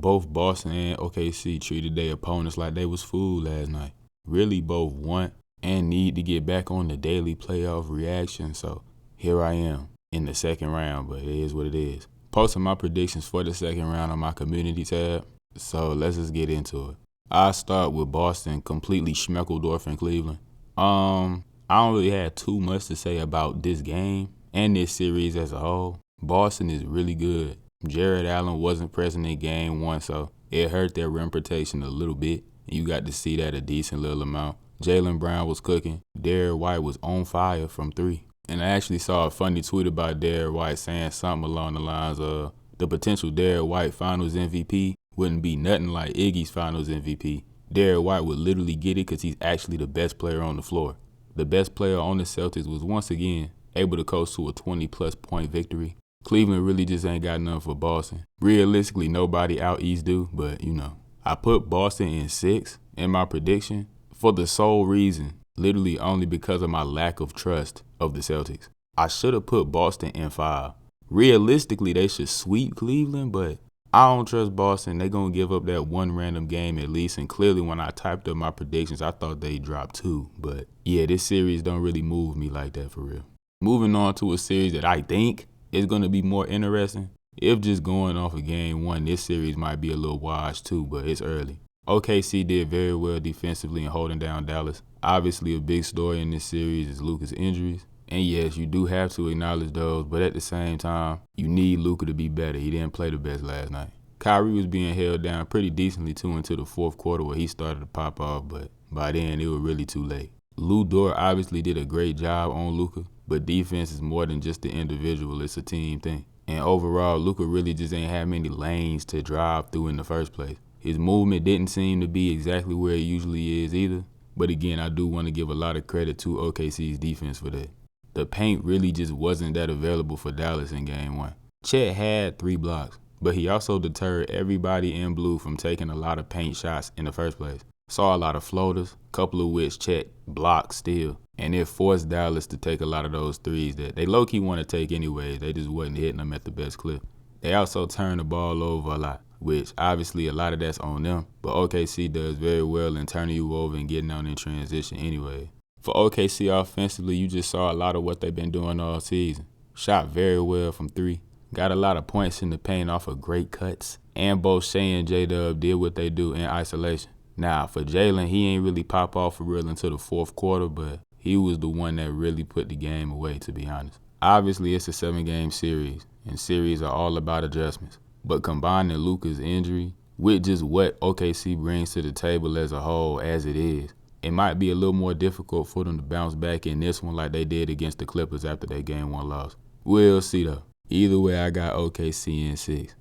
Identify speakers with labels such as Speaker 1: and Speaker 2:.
Speaker 1: Both Boston and OKC treated their opponents like they was food last night. Really both want and need to get back on the daily playoff reaction, so here I am in the second round, but it is what it is. Posting my predictions for the second round on my community tab, so let's just get into it. I'll start with Boston completely schmeckledorfing Cleveland. I don't really have too much to say about this game and this series as a whole. Boston is really good. Jared Allen wasn't present in game one, so it hurt their reputation a little bit. You got to see that a decent little amount. Jaylen Brown was cooking. Derrick White was on fire from three. And I actually saw a funny tweet about Derrick White saying something along the lines of the potential Derrick White Finals MVP wouldn't be nothing like Iggy's Finals MVP. Derrick White would literally get it because he's actually the best player on the floor. The best player on the Celtics was once again able to coast to a 20-plus point victory. Cleveland really just ain't got nothing for Boston. Realistically, nobody out East do, but I put Boston in 6 in my prediction for the sole reason, literally only because of my lack of trust of the Celtics. I should have put Boston in 5. Realistically, they should sweep Cleveland, but I don't trust Boston. They're going to give up that one random game at least, and clearly when I typed up my predictions, I thought they'd drop 2. But yeah, this series don't really move me like that for real. Moving on to a series that I think is going to be more interesting. If just going off of game one, this series might be a little washed too, but it's early. OKC did very well defensively in holding down Dallas. Obviously, a big story in this series is Luka's injuries. And yes, you do have to acknowledge those, but at the same time, you need Luka to be better. He didn't play the best last night. Kyrie was being held down pretty decently too until the fourth quarter where he started to pop off, but by then it was really too late. Lou Dort obviously did a great job on Luka, but defense is more than just the individual, it's a team thing. And overall, Luka really just ain't have many lanes to drive through in the first place. His movement didn't seem to be exactly where it usually is either, but again, I do want to give a lot of credit to OKC's defense for that. The paint really just wasn't that available for Dallas in game one. Chet had 3 blocks, but he also deterred everybody in blue from taking a lot of paint shots in the first place. Saw a lot of floaters, a couple of which Chet blocked still, and it forced Dallas to take a lot of those threes that they low-key want to take anyways. They just wasn't hitting them at the best clip. They also turned the ball over a lot, which obviously a lot of that's on them, but OKC does very well in turning you over and getting out in transition anyway. For OKC offensively, you just saw a lot of what they've been doing all season. Shot very well from 3. Got a lot of points in the paint off of great cuts. And both Shea and J-Dub did what they do in isolation. Now, for Jaylen, he ain't really pop off for real until the fourth quarter, but he was the one that really put the game away, to be honest. Obviously, it's a 7-game series, and series are all about adjustments. But combining Luka's injury with just what OKC brings to the table as a whole as it is, it might be a little more difficult for them to bounce back in this one like they did against the Clippers after their game 1 loss. We'll see though. Either way, I got OKC in 6.